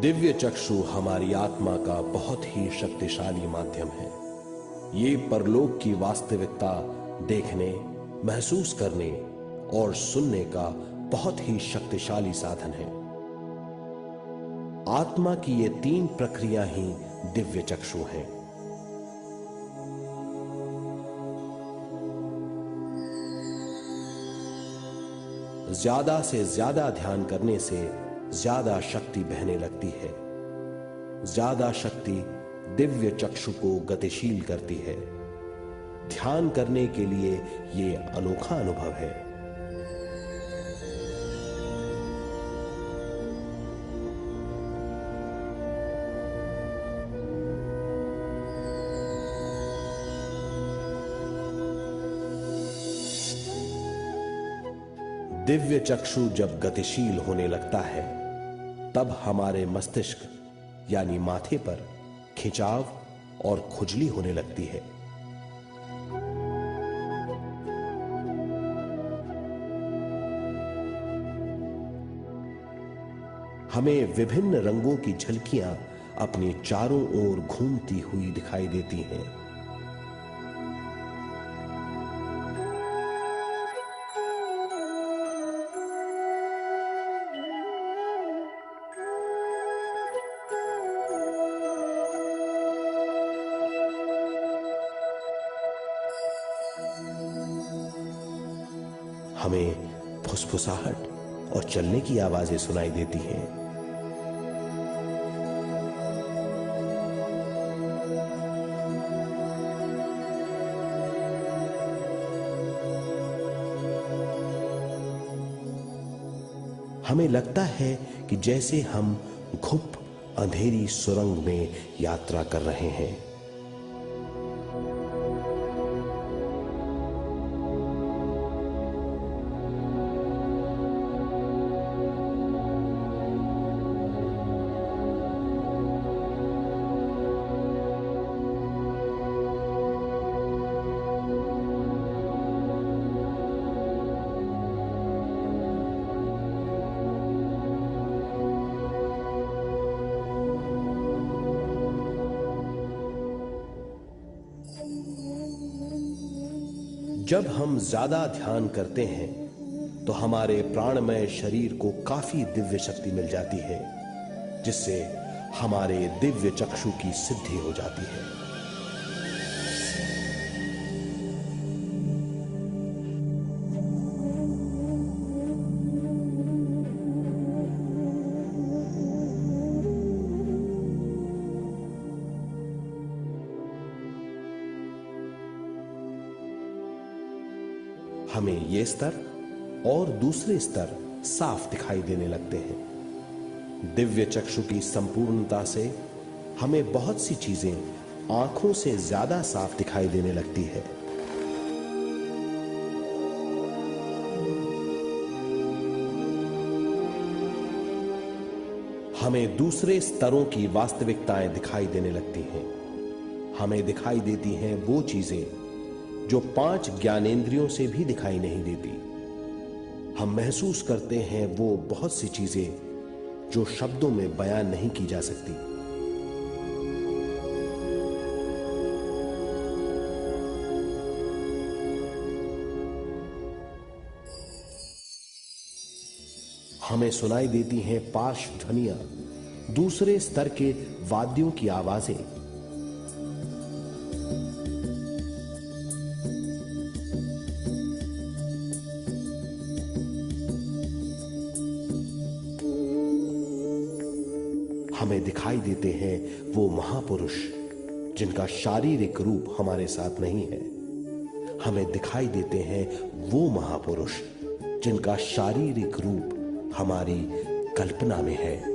दिव्य चक्षु हमारी आत्मा का बहुत ही शक्तिशाली माध्यम है। ये परलोक की वास्तविकता देखने, महसूस करने और सुनने का बहुत ही शक्तिशाली साधन है। आत्मा की ये 3 प्रक्रिया ही दिव्य चक्षु हैं। ज्यादा से ज्यादा ध्यान करने से ज्यादा शक्ति बहने लगती है। ज्यादा शक्ति दिव्य चक्षु को गतिशील करती है। ध्यान करने के लिए यह अनोखा अनुभव है। दिव्य चक्षु जब गतिशील होने लगता है तब हमारे मस्तिष्क यानी माथे पर खिंचाव और खुजली होने लगती है। हमें विभिन्न रंगों की झलकियां अपनी चारों ओर घूमती हुई दिखाई देती हैं। हमें फुसफुसाहट और चलने की आवाजें सुनाई देती हैं। हमें लगता है कि जैसे हम घुप अंधेरी सुरंग में यात्रा कर रहे हैं। जब हम ज्यादा ध्यान करते हैं तो हमारे प्राणमय शरीर को काफी दिव्य शक्ति मिल जाती है, जिससे हमारे दिव्य चक्षु की सिद्धि हो जाती है। हमें ये स्तर और दूसरे स्तर साफ दिखाई देने लगते हैं। दिव्य चक्षु की संपूर्णता से हमें बहुत सी चीजें आंखों से ज्यादा साफ दिखाई देने लगती है। हमें दूसरे स्तरों की वास्तविकताएं दिखाई देने लगती हैं। हमें दिखाई देती हैं वो चीजें जो 5 ज्ञानेंद्रियों से भी दिखाई नहीं देती। हम महसूस करते हैं वो बहुत सी चीजें जो शब्दों में बयान नहीं की जा सकती। हमें सुनाई देती हैं पार्श्व ध्वनियां, दूसरे स्तर के वाद्यों की आवाजें। हमें दिखाई देते हैं वो महापुरुष जिनका शारीरिक रूप हमारे साथ नहीं है। हमें दिखाई देते हैं वो महापुरुष जिनका शारीरिक रूप हमारी कल्पना में है।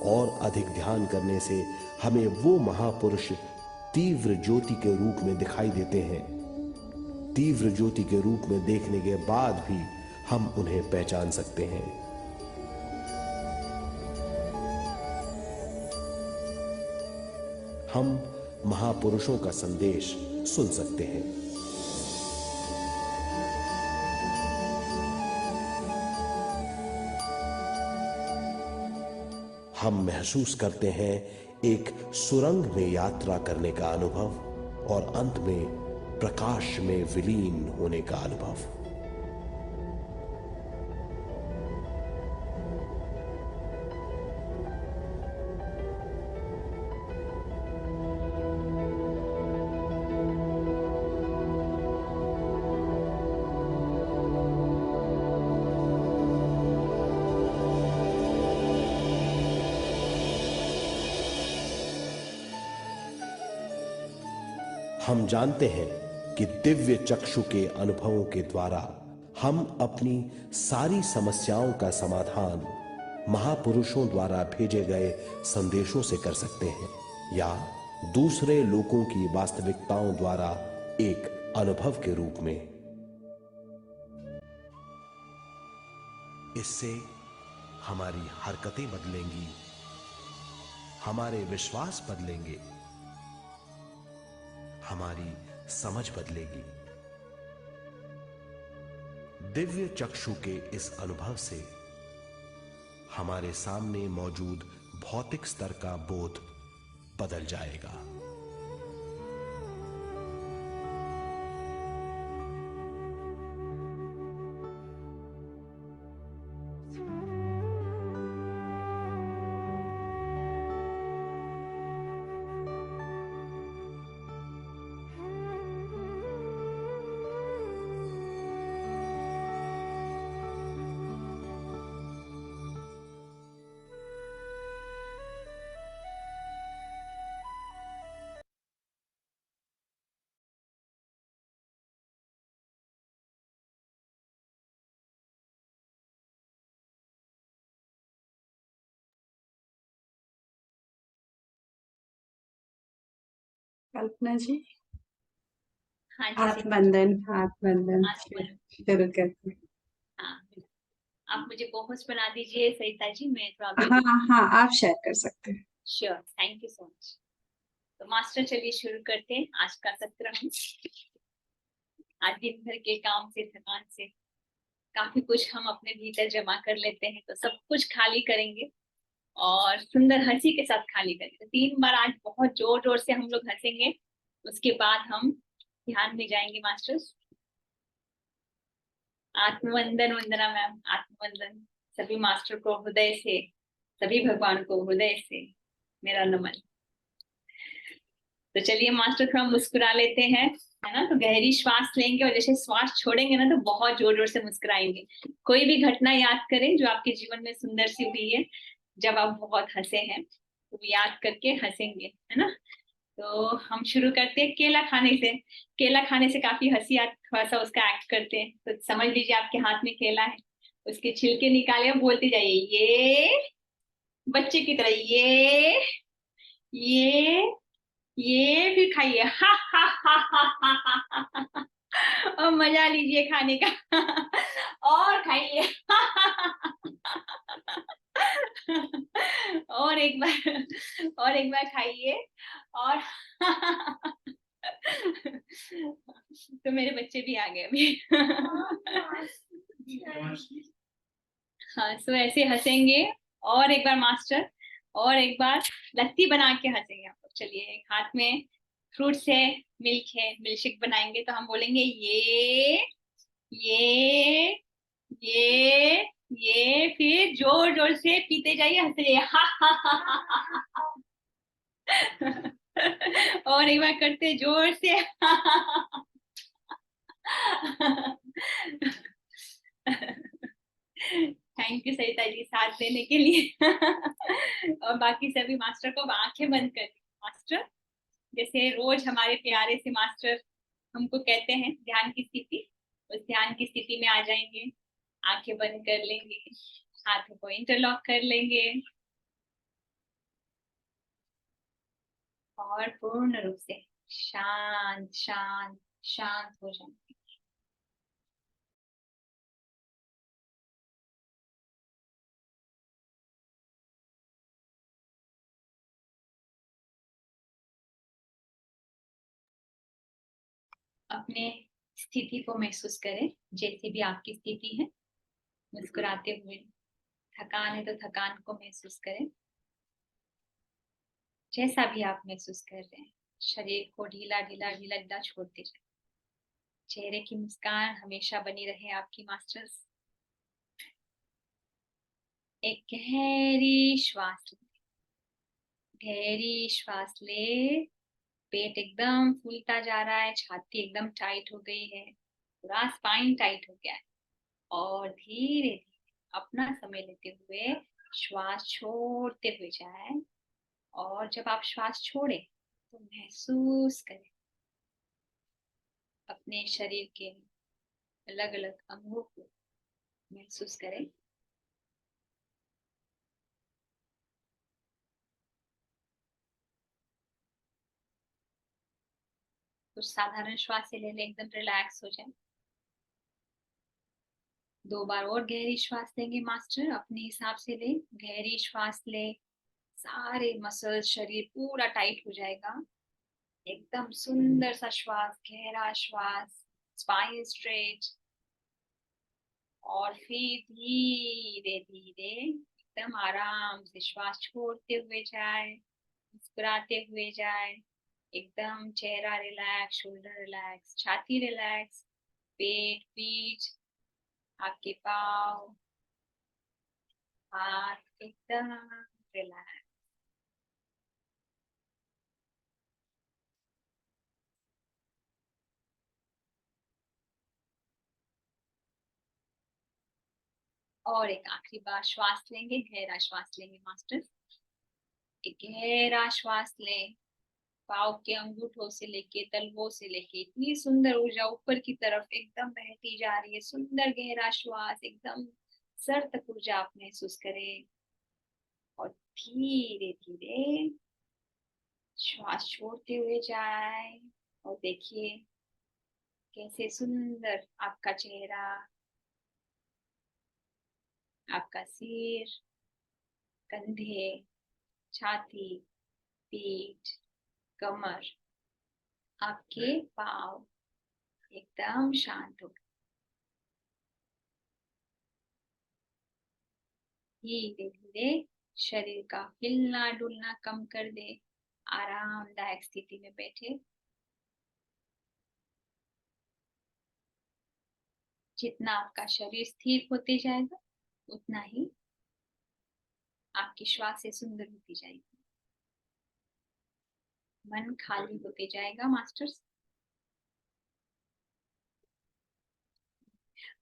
और अधिक ध्यान करने से हमें वो महापुरुष तीव्र ज्योति के रूप में दिखाई देते हैं। तीव्र ज्योति के रूप में देखने के बाद भी हम उन्हें पहचान सकते हैं। हम महापुरुषों का संदेश सुन सकते हैं। हम महसूस करते हैं एक सुरंग में यात्रा करने का अनुभव और अंत में प्रकाश में विलीन होने का अनुभव। हम जानते हैं कि दिव्य चक्षु के अनुभवों के द्वारा हम अपनी सारी समस्याओं का समाधान महापुरुषों द्वारा भेजे गए संदेशों से कर सकते हैं या दूसरे लोगों की वास्तविकताओं द्वारा एक अनुभव के रूप में। इससे हमारी हरकतें बदलेंगी, हमारे विश्वास बदलेंगे, हमारी समझ बदलेगी। दिव्य चक्षु के इस अनुभव से हमारे सामने मौजूद भौतिक स्तर का बोध बदल जाएगा। कल्पना जी, हाँ जी, हाथ बंधन शुरू करते हैं। हाँ, आप मुझे कोहोस्ट बना दीजिए सरिता जी, मैं थोड़ा हाँ, आप शेयर कर सकते हैं। Sure, thank you so much. तो मास्टर चलिए शुरू करते हैं आज का सत्र। आज दिन भर के काम से, थकान से काफी कुछ हम अपने भीतर जमा कर लेते हैं, तो सब कुछ खाली करेंगे और सुंदर हंसी के साथ खाली करेंगे। 3 बार आज बहुत जोर जोर से हम लोग हंसेंगे, उसके बाद हम ध्यान में जाएंगे। मास्टर्स आत्मवंदन, वंदना मैम, आत्मवंदन। सभी मास्टर को हृदय से, सभी भगवान को हृदय से मेरा नमन। तो चलिए मास्टर थोड़ा मुस्कुरा लेते हैं, है ना। तो गहरी श्वास लेंगे और जैसे श्वास छोड़ेंगे ना तो बहुत जोर जोर से मुस्कुराएंगे। कोई भी घटना याद करें जो आपके जीवन में सुंदर सी हुई है, जब आप बहुत हंसे हैं, तो याद करके हंसेंगे, है ना। तो हम शुरू करते हैं केला खाने से। केला खाने से काफी हंसी आती, थोड़ा सा उसका एक्ट करते हैं। तो समझ लीजिए आपके हाथ में केला है, उसके छिलके निकाले और बोलते जाइए ये, बच्चे की तरह ये फिर खाइए हा हा हा हा हा हा हा, और मजा लीजिए खाने का और खाइए और एक बार खाइए और तो मेरे बच्चे भी आ गए अभी हाँ, सो ऐसे हंसेंगे। और एक बार मास्टर, और एक बार लत्ती बना के हंसेंगे आप लोग। चलिए, एक हाथ में फ्रूट्स है, मिल्क है, मिल्कशेक बनाएंगे तो हम बोलेंगे ये ये फिर जोर जोर से पीते जाइए, हंसते जाइए हा हा हा हा। और एक बार करते जोर से थैंक यू सरिता जी साथ देने के लिए और बाकी सभी मास्टर को आंखें बंद कर मास्टर, जैसे रोज हमारे प्यारे से मास्टर हमको कहते हैं ध्यान की स्थिति, उस ध्यान की स्थिति में आ जाएंगे। आंखें बंद कर लेंगे, हाथों को इंटरलॉक कर लेंगे और पूर्ण रूप से शांत शांत शांत हो जाएंगे। अपने स्थिति को महसूस करें, जैसी भी आपकी स्थिति है। मुस्कुराते हुए, थकान है तो थकान को महसूस करें, जैसा भी आप महसूस कर रहे हैं। शरीर को ढीला ढीला ढीला ढीला छोड़ते जाए। चेहरे की मुस्कान हमेशा बनी रहे आपकी मास्टर्स। एक गहरी श्वास ले, गहरी श्वास ले। पेट एकदम फूलता जा रहा है, छाती एकदम टाइट हो गई है, पूरा स्पाइन टाइट हो गया है। और धीरे धीरे अपना समय लेते हुए श्वास छोड़ते हुए जाए। और जब आप श्वास छोड़े तो महसूस करें अपने शरीर के अलग अलग अंगों को महसूस करें। कुछ साधारण श्वास ले लें, एकदम रिलैक्स हो जाए। 2 बार और गहरी श्वास लेंगे मास्टर, अपने हिसाब से ले। गहरी श्वास ले, सारे मसल्स शरीर पूरा टाइट हो जाएगा। एकदम सुंदर सा श्वास, गहरा श्वास, स्पाइन स्ट्रेट। और फिर धीरे धीरे एकदम आराम से श्वास छोड़ते हुए जाए, मुस्कुराते हुए जाए। एकदम चेहरा रिलैक्स, शोल्डर रिलैक्स, छाती रिलैक्स, पेट, पीठ, आपके पाँव, हाथ एकदम रिलैक्स। और एक आखिरी बार श्वास लेंगे, गहरा श्वास लेंगे मास्टर्स। एक गहरा श्वास लें। पाँव के अंगूठों से लेके तलवों से लेके इतनी सुंदर ऊर्जा ऊपर की तरफ एकदम बहती जा रही है। सुंदर गहरा श्वास, एकदम सर तक ऊर्जा आप महसूस करें। और धीरे धीरे श्वास छोड़ते हुए जाए। और देखिए कैसे सुंदर आपका चेहरा, आपका सिर, कंधे, छाती, पीठ, कमर, आपके पाँव एकदम शांत हो गए। धीरे धीरे शरीर का हिलना डुलना कम कर दे। आरामदायक स्थिति में बैठे। जितना आपका शरीर स्थिर होते जाएगा उतना ही आपकी श्वासें सुंदर होती जाएगी। मन खाली होते जाएगा मास्टर्स।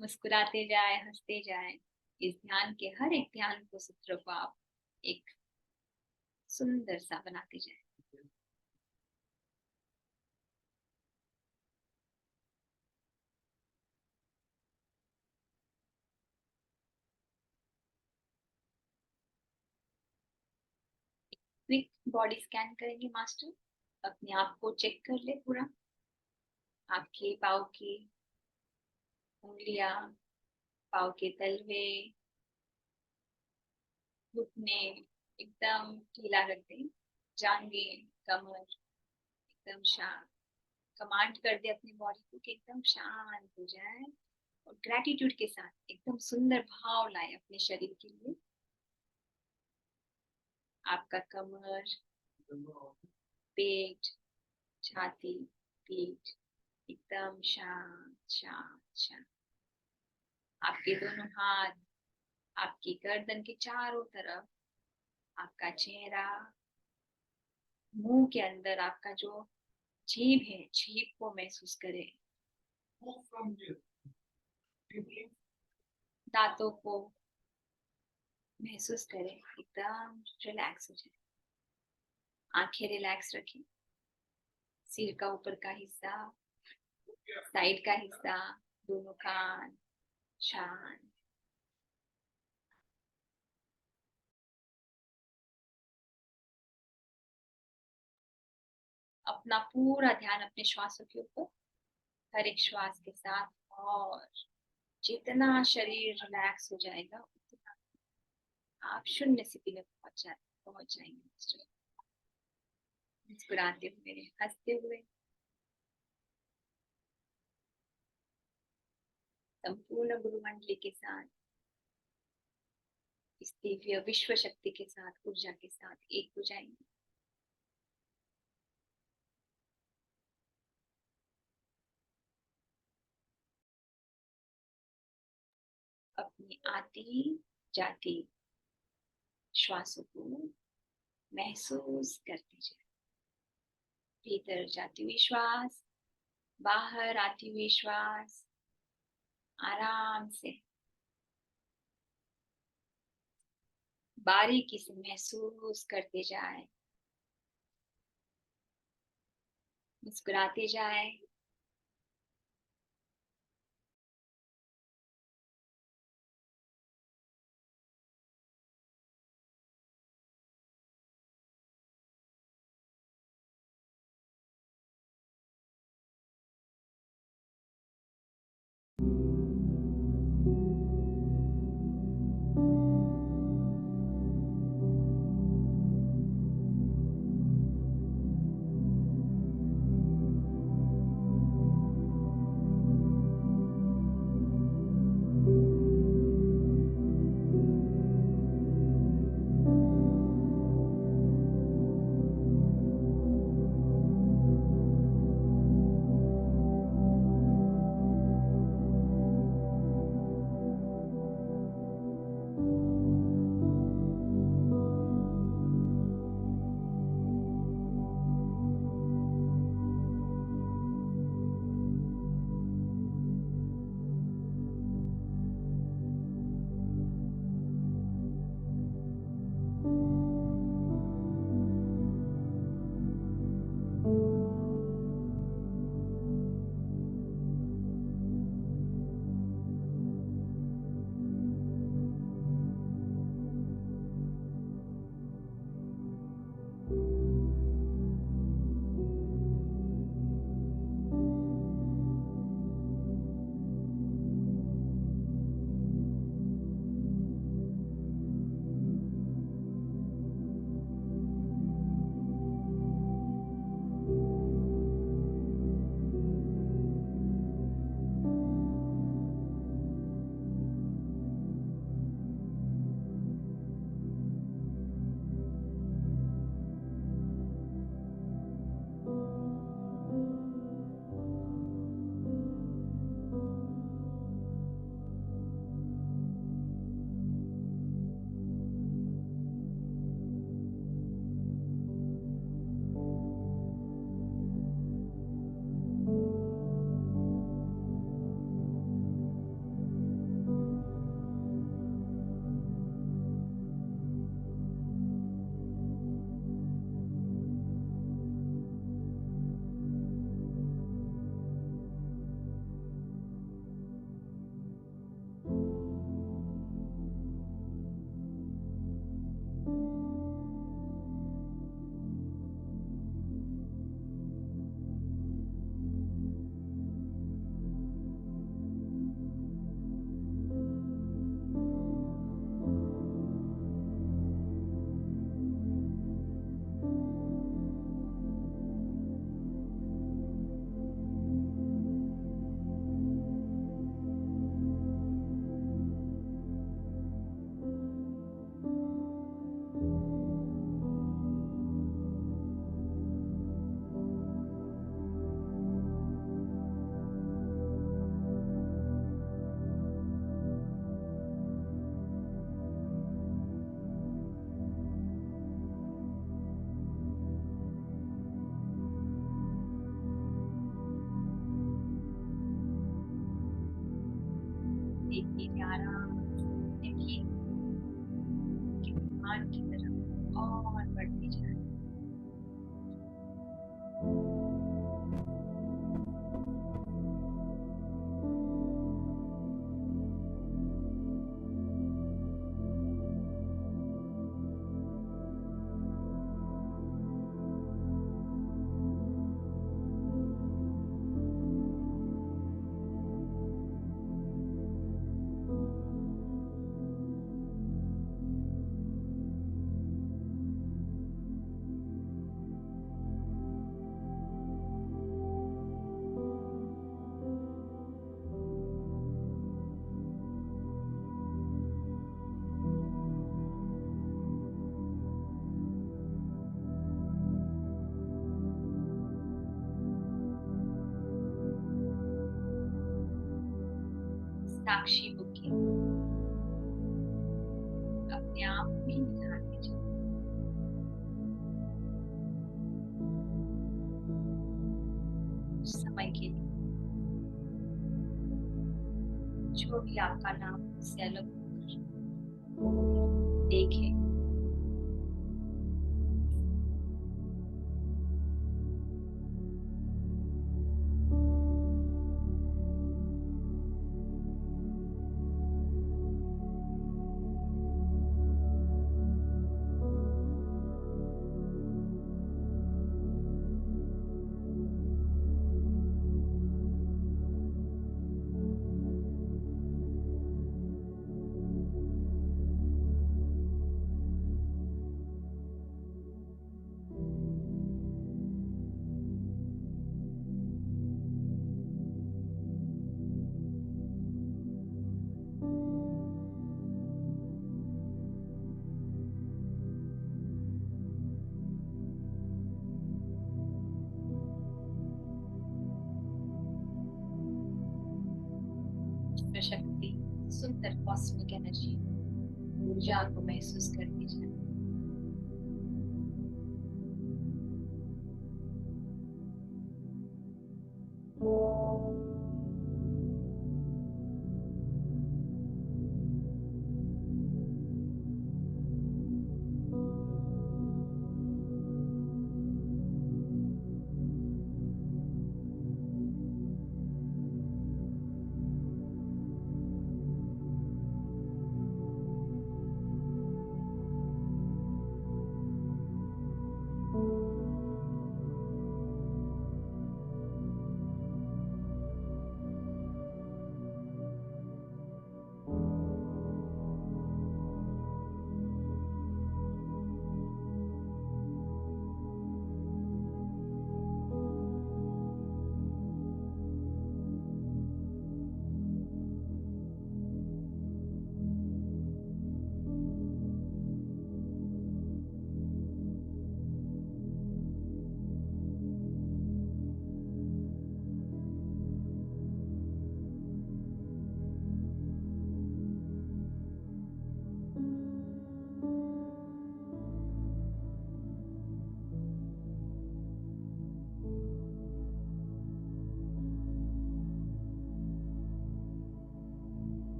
मुस्कुराते जाए, हंसते जाए। इस ध्यान के हर एक ध्यान को सूत्र को आप एक सुंदर सा बनाते जाए। क्विक बॉडी स्कैन करेंगे मास्टर। अपने आप को चेक कर ले पूरा। आपके पाँव की उंगलियां, पाँव के तलवे, घुटने एकदम ढीला रख दें। जांघें, कमर एकदम शांत। कमांड कर दे अपनी बॉडी को कि एकदम शांत हो जाए। और ग्रेटिट्यूड के साथ एकदम सुंदर भाव लाए अपने शरीर के लिए। आपका कमर, पेट, छाती, पीठ एकदम शांत शांत शांत। आपके दोनों हाथ आपकी गर्दन के चारों तरफ, आपका चेहरा, मुंह के अंदर आपका जो जीभ है, जीभ को महसूस करें। दांतों को महसूस करें, एकदम रिलैक्स हो जाए। आंखें रिलैक्स रखें। सिर का ऊपर का हिस्सा, साइड का हिस्सा, दोनों कान शांत। अपना पूरा ध्यान अपने श्वासों के ऊपर, हर एक श्वास के साथ, और जितना शरीर रिलैक्स हो जाएगा उतना आप शून्य स्थिति में पहुंच जाएंगे। मुस्कुराते हुए, हंसते हुए, संपूर्ण गुरु मंडली के साथ, इस दिव्य विश्व शक्ति के साथ, ऊर्जा के साथ एक हो जाएंगे। अपनी आती जाती श्वासों को महसूस करते जाए। भीतर जाती हुई श्वास, बाहर आती हुई श्वास, आराम से बारीकी से महसूस करते जाए, मुस्कुराते जाए। देखिए आराम से ठीक मान की तरफ और बढ़ती जाए। साक्षी होके अपने आप में निहारते जाओ। कुछ समय के लिए जो भी आपका नाम से अलग देखे। शक्ति, सुंदर कॉस्मिक एनर्जी, ऊर्जा को महसूस करते जाए।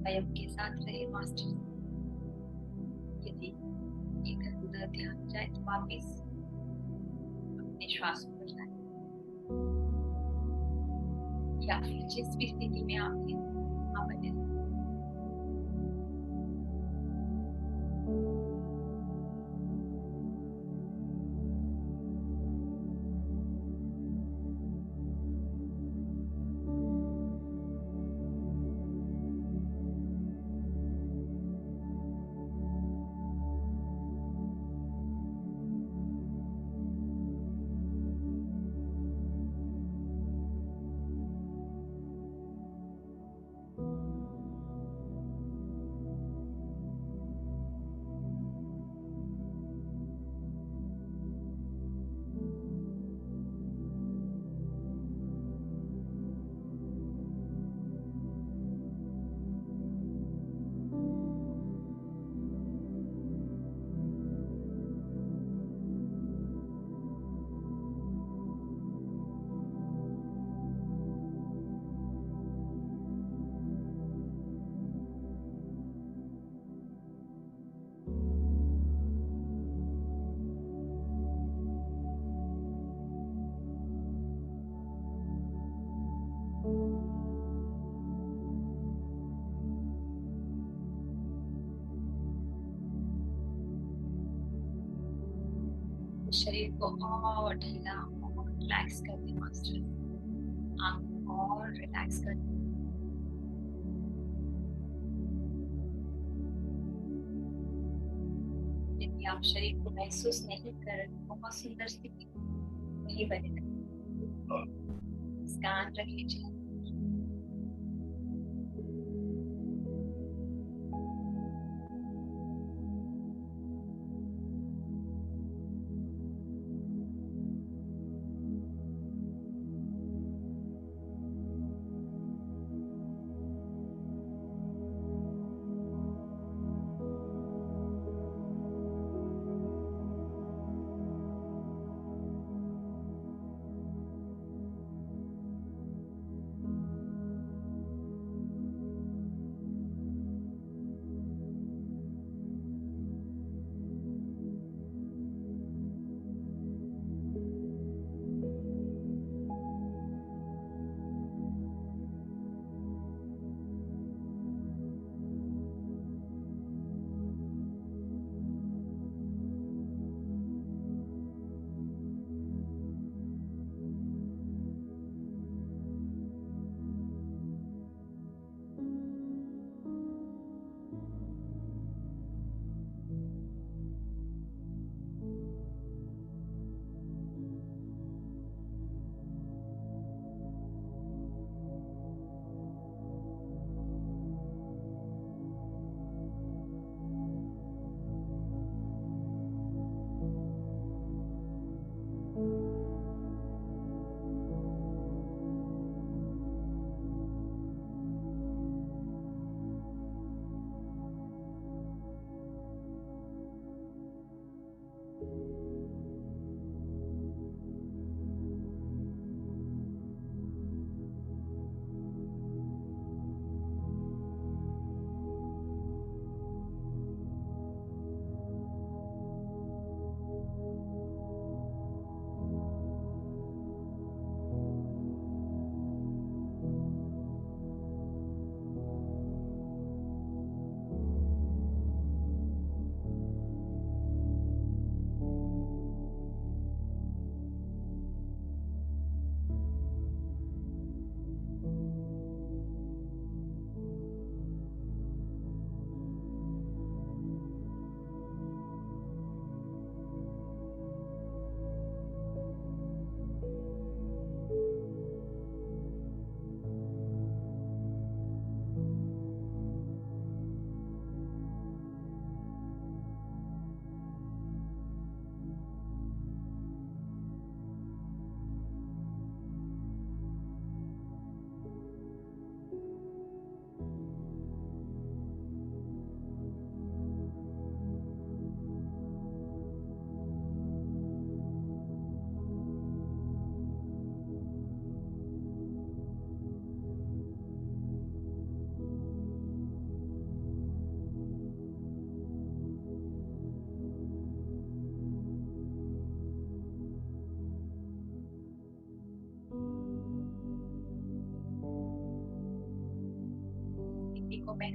स्वयं के साथ रहे मास्टर। यदि इधर उधर ध्यान जाए तो वापिस अपने श्वास पर जाए, या फिर जिस भी स्थिति में आप हैं आप बने रहें। शरीर को और ढीला और रिलैक्स कर दे मास्टर। आंख और रिलैक्स कर दे। यदि आप शरीर को महसूस नहीं कर रहे, बहुत सुंदर स्थिति वही बने रहे। स्कैन रख लीजिए।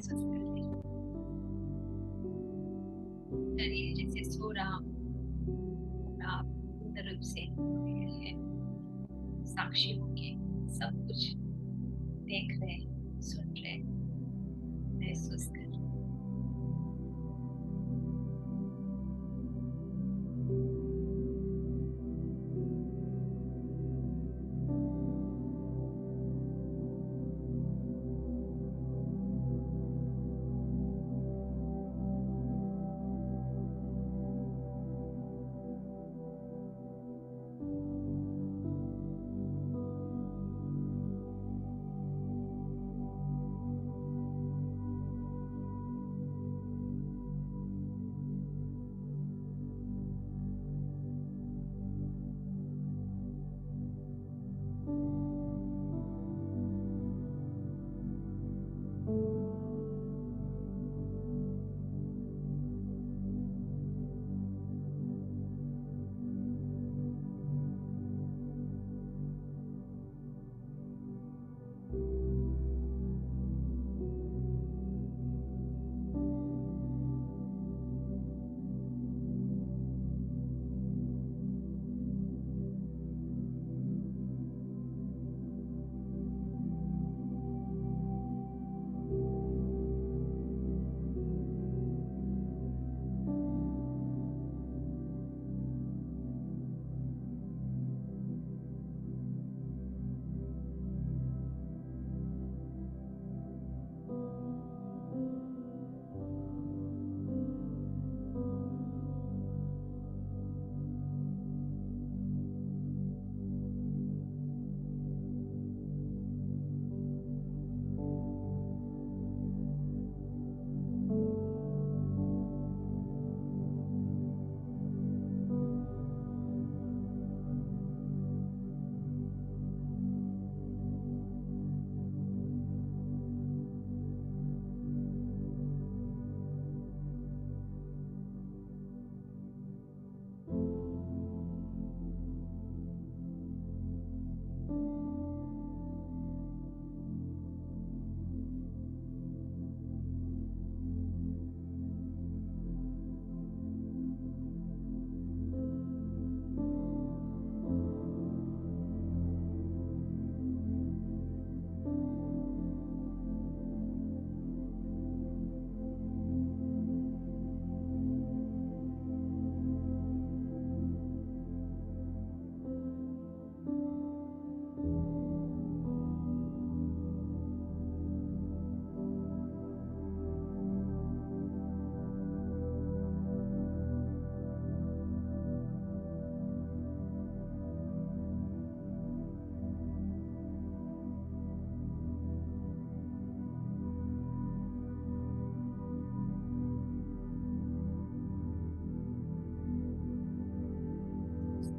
महसूस कर लीजिए। शरीर जैसे सो रहा हो, आप पूर्ण रूप से साक्षी होके सब कुछ देख रहे, सुन रहे, महसूस कर रहे।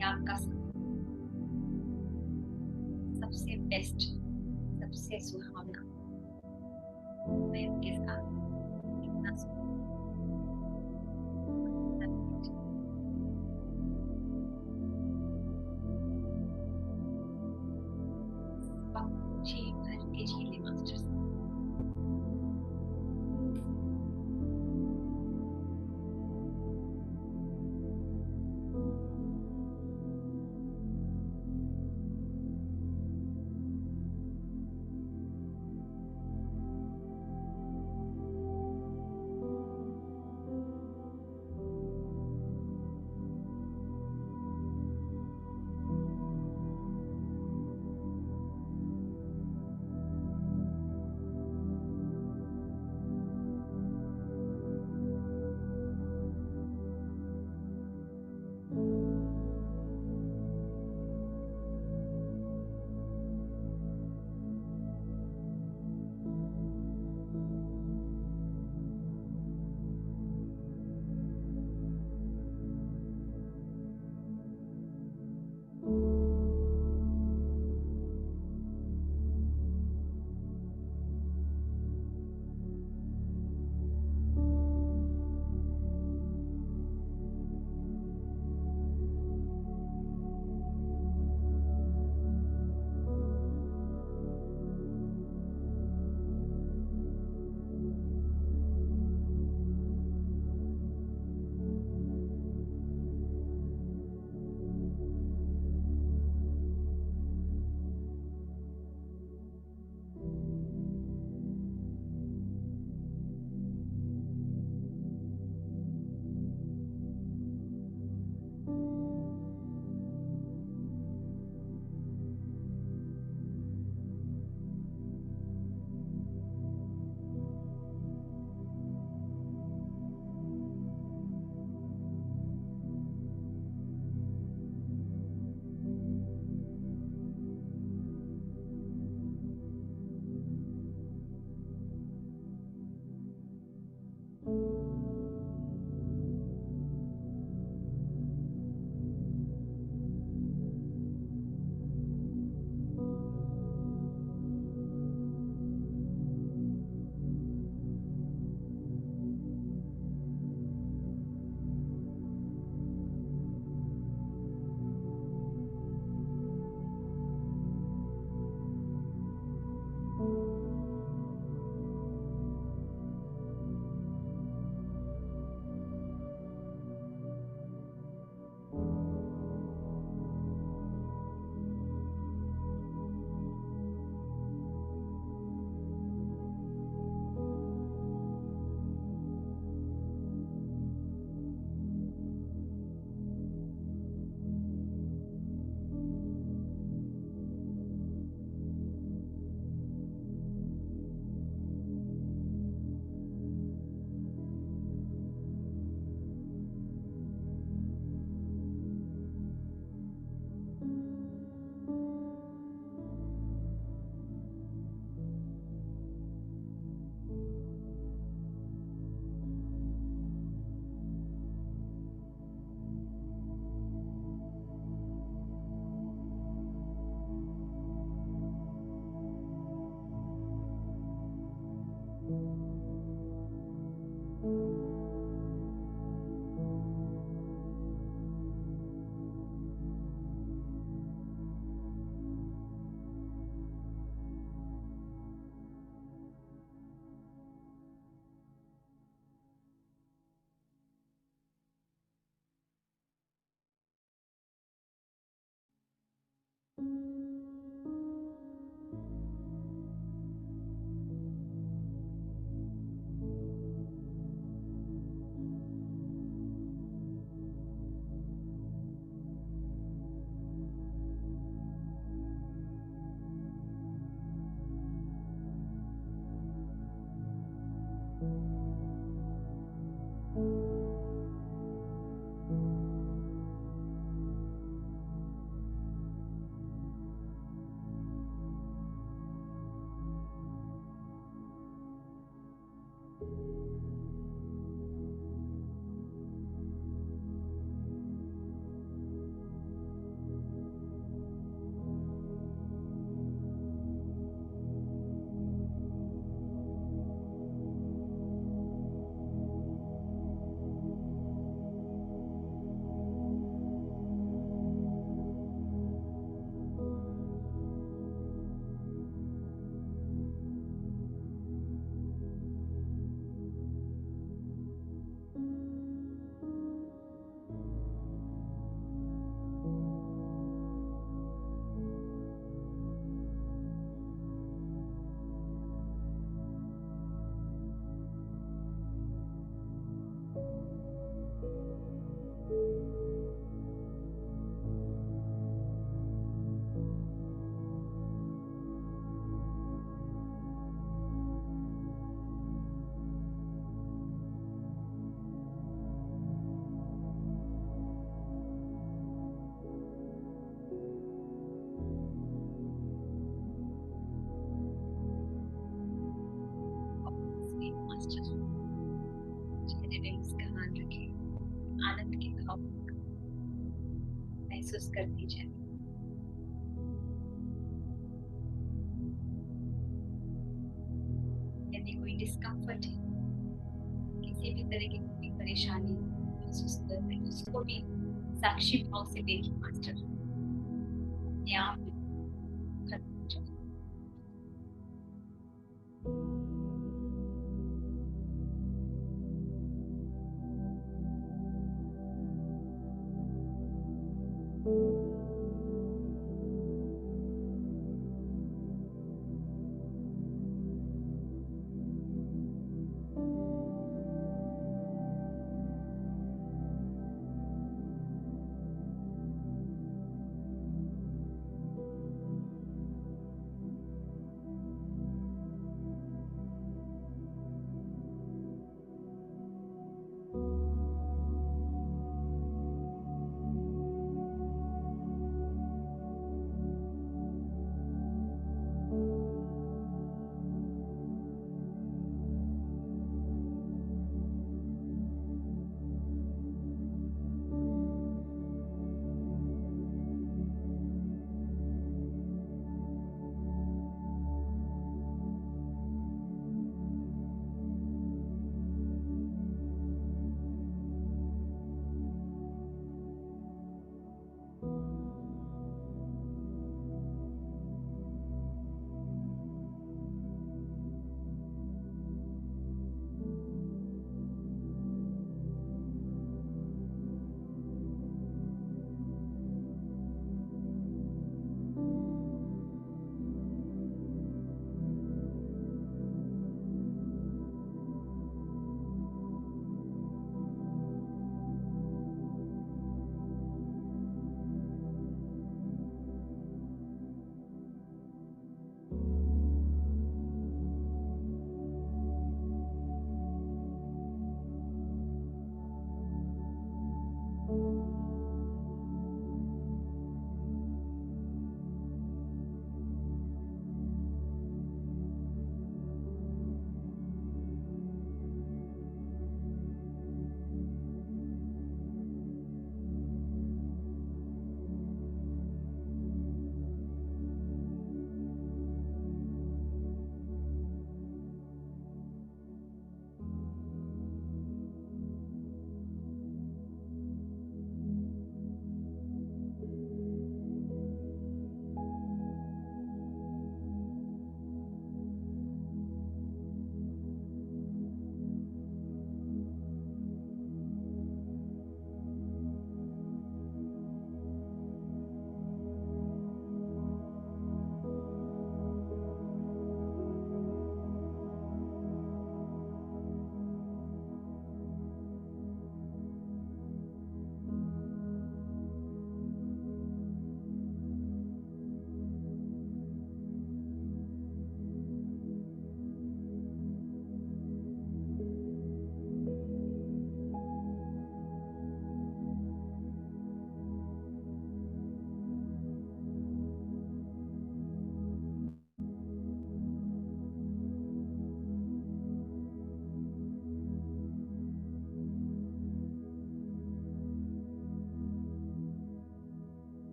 आपका सबसे बेस्ट, सबसे सुहावना मैं उनके साथ कितना जी भर के झीले मास्टर। मास्टर चेहरे पे मुस्कान रखे, आनंद के भाव महसूस करती जाए। यदि कोई डिस्कम्फर्ट है, किसी भी तरह की कोई परेशानी महसूस कर रहे हैं, उसको भी साक्षी भाव से देखिए मास्टर, अपने आप खत्म हो जाए।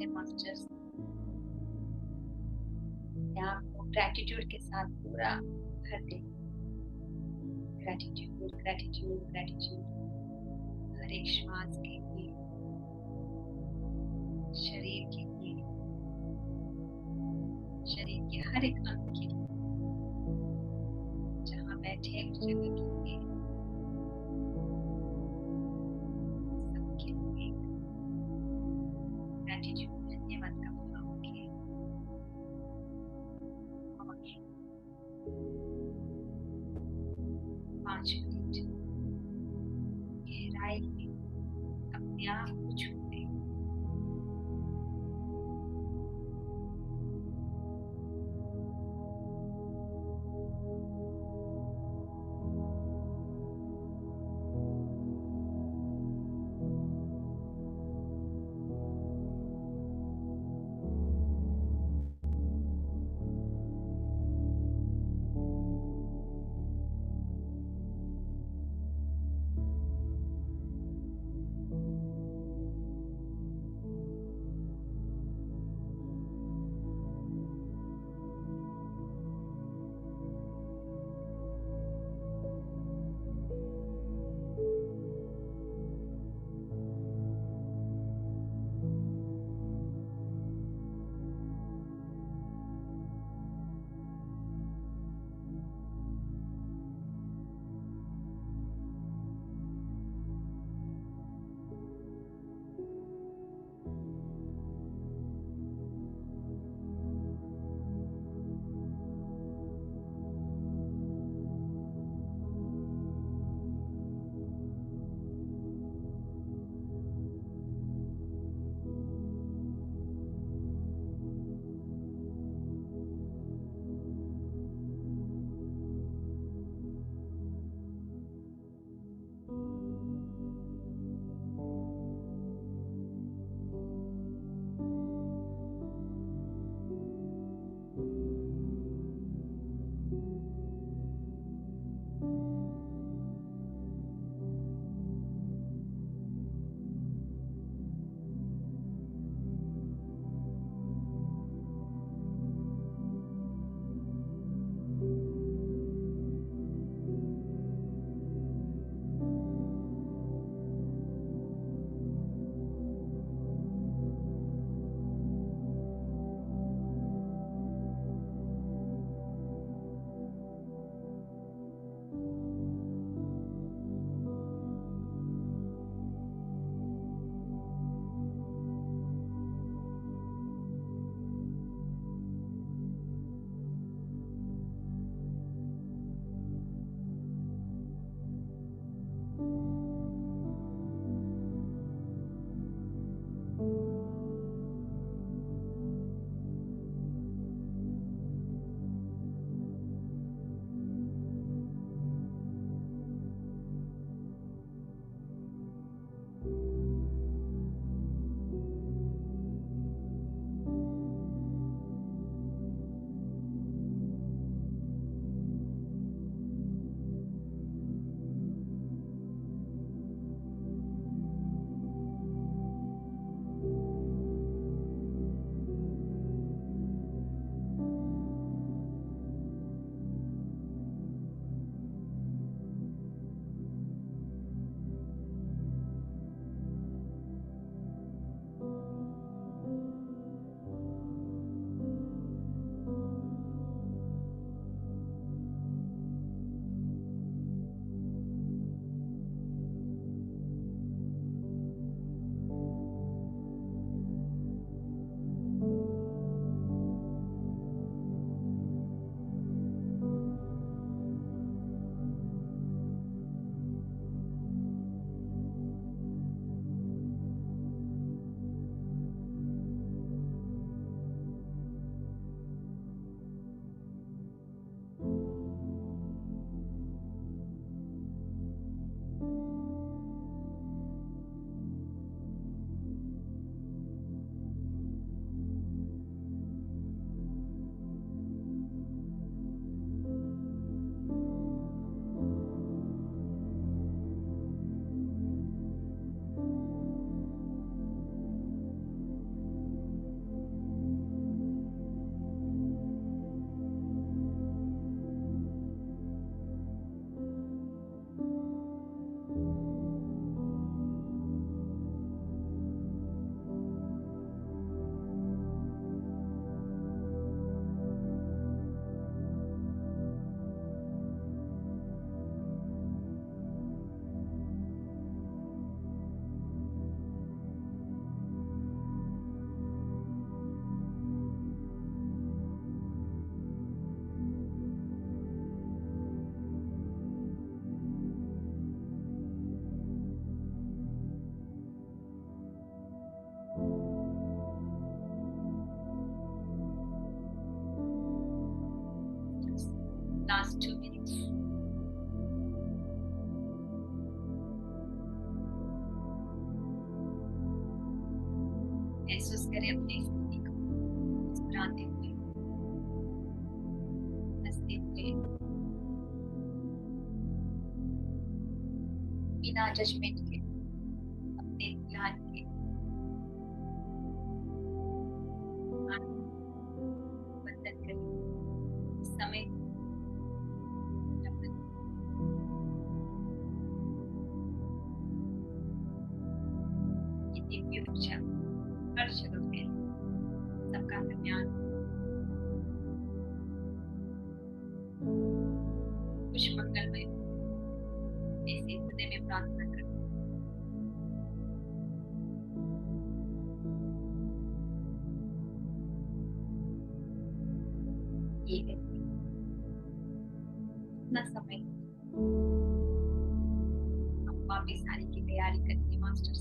अपने मास्टर्स आपको ग्रेटिट्यूड के साथ पूरा भर दे। ग्रेटिट्यूड ग्रेटिट्यूड ग्रेटिट्यूड हर एक श्वास के लिए, शरीर के लिए, शरीर के हर एक अंग के लिए, जहाँ बैठे उस जगह के लिए, सबके लिए ग्रेटिट्यूड धन्यवाद का भाव के और 5 मिनट गहराई में अपने आप को छू लें। करें अपनी स्थिति को, मुस्कुराते हुए, हंसते हुए, बिना जजमेंट के, अपने ध्यान के, आंखों बंद कर समय ये दिव्य ऊर्जा हर जगह पे सबका कल्याण, कुछ मंगलमय ऐसे हृदय में प्रार्थना कर। ये है इतना समय हम वापिस आने की तैयारी करेंगे मास्टर्स।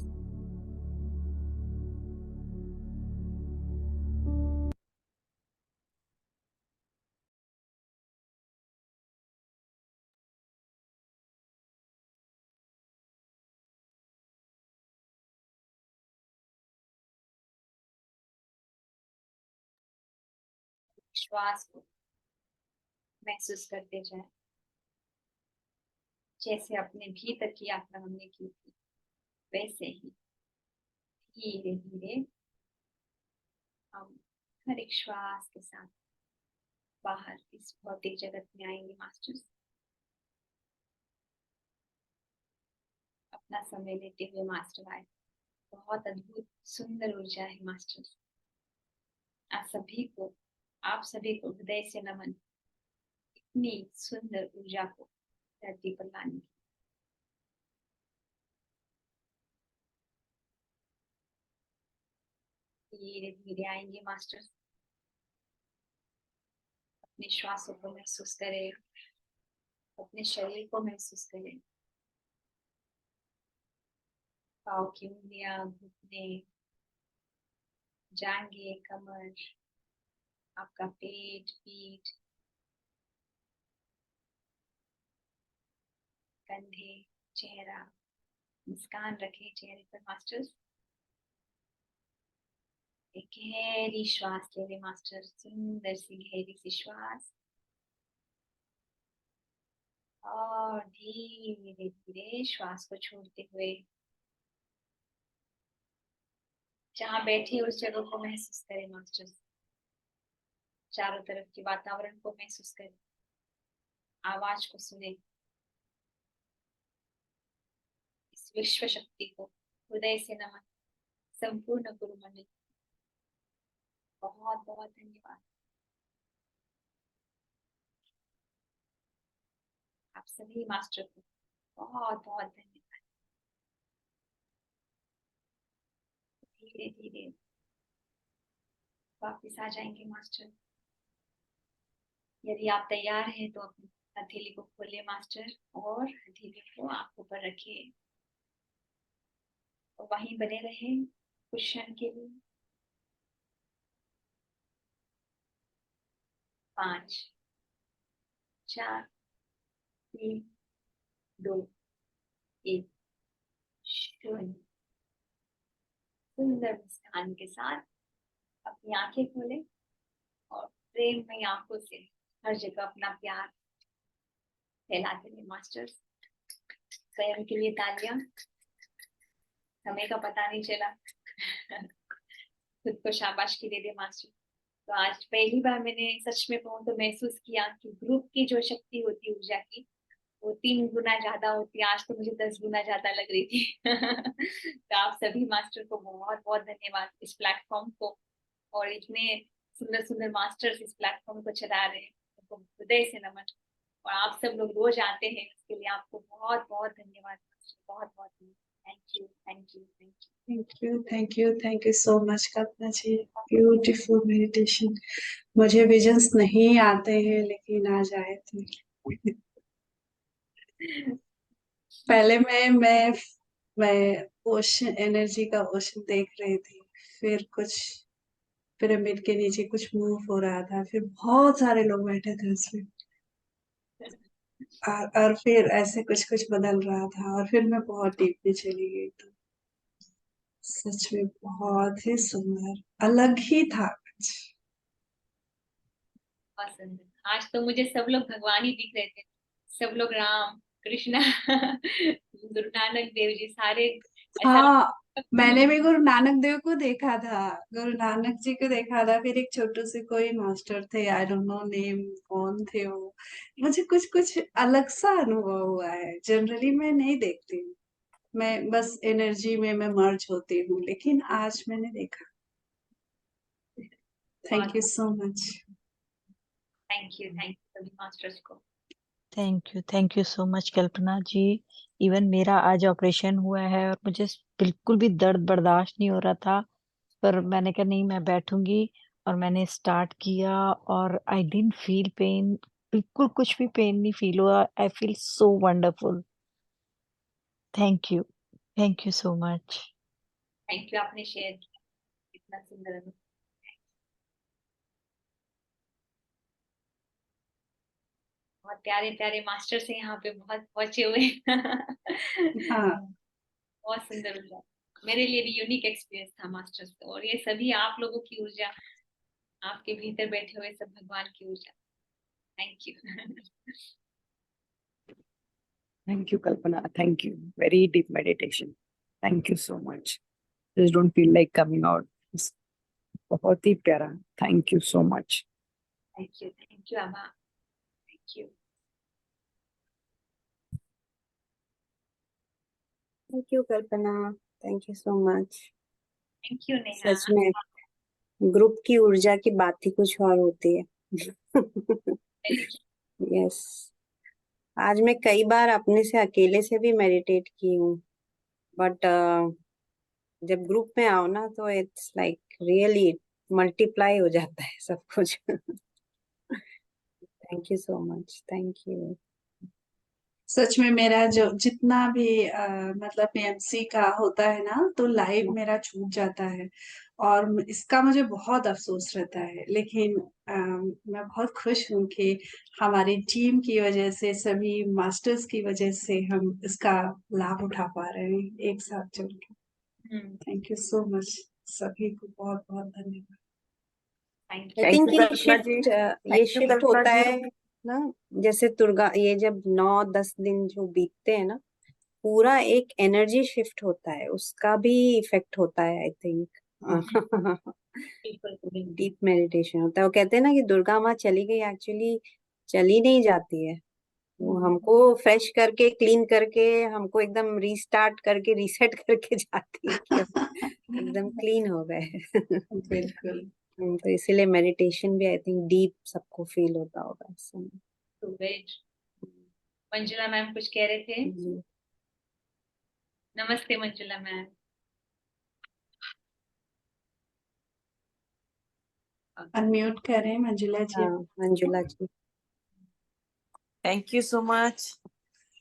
श्वास को महसूस करते जाए, जैसे अपने भीतर की यात्रा हमने की थी वैसे ही धीरे धीरे हम हर एक श्वास के साथ बाहर इस भौतिक जगत में आएंगे मास्टर्स। अपना समय लेते हुए मास्टर आए। बहुत अद्भुत सुंदर ऊर्जा है मास्टर्स। आप सभी को हृदय से नमन, इतनी सुंदर ऊर्जा को धरती पर लाने की। धीरे धीरे आएंगे मास्टर्स। अपने श्वासों को महसूस करें, अपने शरीर को महसूस करें। पाँव की उंगलियां, घुटने, जांघें, कमर, आपका पेट, पीठ, कंधे, चेहरा। मुस्कान रखें चेहरे पर मास्टर्स। एक गहरी श्वास ले लें मास्टर, सुंदर सी गहरी सी श्वास, और धीरे धीरे श्वास को छोड़ते हुए जहाँ बैठे उस जगह को महसूस करें मास्टर। चारों तरफ के वातावरण को महसूस करें, आवाज को सुने, इस विश्व शक्ति को हृदय से नमन। संपूर्ण गुरु मंडल बहुत बहुत धन्यवाद। आप सभी मास्टर को बहुत बहुत धन्यवाद। धीरे धीरे वापस आ जाएंगे मास्टर। यदि आप तैयार हैं तो अपनी हथेली को खोलिए मास्टर, और हथेली को आंखों पर रखिए और वहीं बने रहे कुछ क्षण के लिए। 5, 4, 3, 2, 1, 0। सुंदर मुस्कान के साथ अपनी आंखें खोले और प्रेममय आंखों से हर जगह अपना प्यार फैलाते रहे मास्टर्स। स्वयं के लिए तालियां। समय का पता नहीं चला। खुद को शाबाशी दे दे मास्टर। तो आज पहली बार मैंने सच में कहूँ तो महसूस किया कि ग्रुप की जो शक्ति होती है ऊर्जा की, वो 3 गुना ज्यादा होती है। आज तो मुझे 10 गुना ज्यादा लग रही थी। तो आप सभी मास्टर को बहुत बहुत धन्यवाद, इस प्लेटफॉर्म को, और इतने सुंदर सुंदर मास्टर्स इस प्लेटफॉर्म को चला रहे हैं, उनको हृदय से नमन। और आप सब लोग रोज आते हैं, उसके लिए आपको बहुत बहुत धन्यवाद। बहुत बहुत thank you, thank you, thank you. Thank you so much Kalpana ji. Beautiful meditation. मुझे विजन्स नहीं आते हैं लेकिन आज आए थे। पहले मैं ओशन एनर्जी का ओशन देख रही थी, फिर कुछ पिरामिड के नीचे कुछ मूव हो रहा था, फिर बहुत सारे लोग बैठे थे उसमें, और फिर ऐसे कुछ कुछ बदल रहा था, और फिर मैं बहुत डीप में चली गई। तो सच में बहुत ही सुंदर, अलग ही था कुछ। बहुत सुंदर। आज तो मुझे सब लोग भगवान ही दिख रहे थे, सब लोग राम कृष्णा गुरु नानक देव जी सारे, ऐसा हाँ, लगा मैंने भी गुरु नानक देव को देखा था, गुरु नानक जी को देखा था, फिर एक छोटू से कोई मास्टर थे, आई डोंट नो नेम, कौन थे वो। मुझे कुछ कुछ अलग सा अनुभव हुआ है, जनरली मैं नहीं देखती हूँ, मैं बस एनर्जी में मैं मर्ज होती हूँ, लेकिन आज मैंने देखा। Thank you so much. Thank you सभी मास्टर्स को। Thank you so much Kalpana ji. Even मेरा आज ऑपरेशन हुआ है और मुझे बिल्कुल भी दर्द बर्दाश्त नहीं हो रहा था, पर मैंने कहा नहीं, मैं बैठूंगी, और मैंने स्टार्ट किया और आई डिडंट फील पेन, बिल्कुल कुछ भी पेन नहीं फील हुआ। I feel so wonderful. Thank you so much. Thank you, आपने शेयर किया, इतना सुंदर अनुभव। बहुत प्यारे प्यारे मास्टर्स हैं यहाँ पे, बहुत पहुंचे हुए हाँ, बहुत सुंदर ऊर्जा, मेरे लिए भी यूनिक एक्सपीरियंस था मास्टर्स, और ये सभी आप लोगों की ऊर्जा, आपके भीतर बैठे हुए सब भगवान की ऊर्जा। Thank you Thank you, Kalpana. Thank you. Very deep meditation. Thank you so much. Just don't feel like coming out. It's बहुत ही प्यारा. Thank you so much. Thank you अम्मा, thank you. Thank you Kalpana, thank you so much. Thank you Neha. सच में group की ऊर्जा की बात ही कुछ और होती है। यस, आज मैं कई बार अपने से अकेले से भी मेडिटेट की हूँ, बट जब ग्रुप में आओ ना तो इट्स लाइक रियली मल्टीप्लाई हो जाता है सब कुछ। Thank you so much, thank you. सच में मेरा जो जितना भी मतलब PMC का होता है ना, तो लाइव मेरा छूट जाता है, और इसका मुझे बहुत अफसोस रहता है, लेकिन मैं बहुत खुश हूँ कि हमारी टीम की वजह से, सभी मास्टर्स की वजह से हम इसका लाभ उठा पा रहे हैं एक साथ जुड़ के। थैंक यू सो मच, सभी को बहुत बहुत धन्यवाद। Thank I you. Think you, Kalpana ji. ये Thank you, शिफ्ट Kalpana होता ji. है ना, जैसे दुर्गा, ये जब 9-10 दिन जो बीतते हैं ना, पूरा एक एनर्जी शिफ्ट होता है, उसका भी इफेक्ट होता है आई थिंक। डीप मेडिटेशन होता है। वो कहते हैं ना कि दुर्गा माँ चली गई, एक्चुअली चली नहीं जाती है, वो हमको फ्रेश करके, क्लीन करके, हमको एकदम रीस्टार्ट करके, रीसेट करके जाती है कि हम एकदम क्लीन हो गए। बिल्कुल। तो इसीलिए मेडिटेशन भी आई थिंक डीप सबको फील होता होगा इस समय। मंजुला मैम कुछ कह रहे थे। जी। नमस्ते मंजुला मैम। अनम्यूट करें मंजुला जी। हाँ, मंजुला जी। Thank you so much.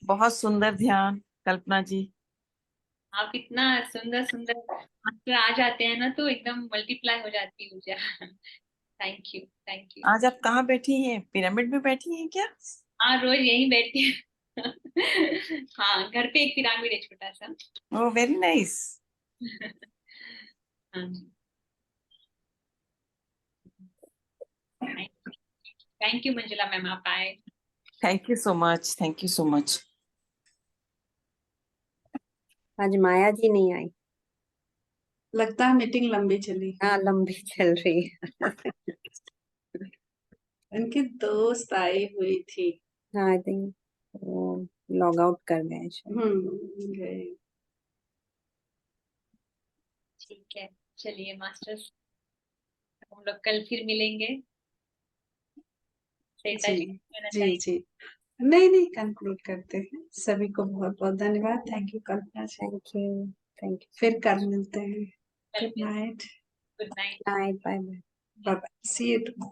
बहुत सुंदर ध्यान कल्पना जी. आप इतना सुंदर सुंदर मास्टर आ जाते हैं ना, तो एकदम मल्टीप्लाई हो जाती है ऊर्जा। Thank you, thank you. आज आप कहाँ बैठी हैं? पिरामिड में बैठी हैं क्या? हाँ, रोज यहीं बैठती है। हाँ, घर पे एक पिरामिड है छोटा सा। Oh, very nice. हाँ जी। थैंक यू मंजुला मैम, आप आए। Thank you so much. Thank you so much. आज माया जी नहीं आई। लगता है मीटिंग लंबी चली। हाँ, लंबी चल रही है। उनकी दोस्त आई हुई थी। हाँ, आई थिंक वो लॉग आउट कर गए शायद। गए। ठीक है, चलिए मास्टर्स, हम लोग कल फिर मिलेंगे। श्वेता जी कहना जी चाहेंगे? जी, नहीं कंक्लूड करते हैं। सभी को बहुत बहुत धन्यवाद। Thank you Kalpana ji. Thank you, thank you. फिर कल मिलते हैं। कल good night. Good night. Night, bye bye. Bye bye, see you.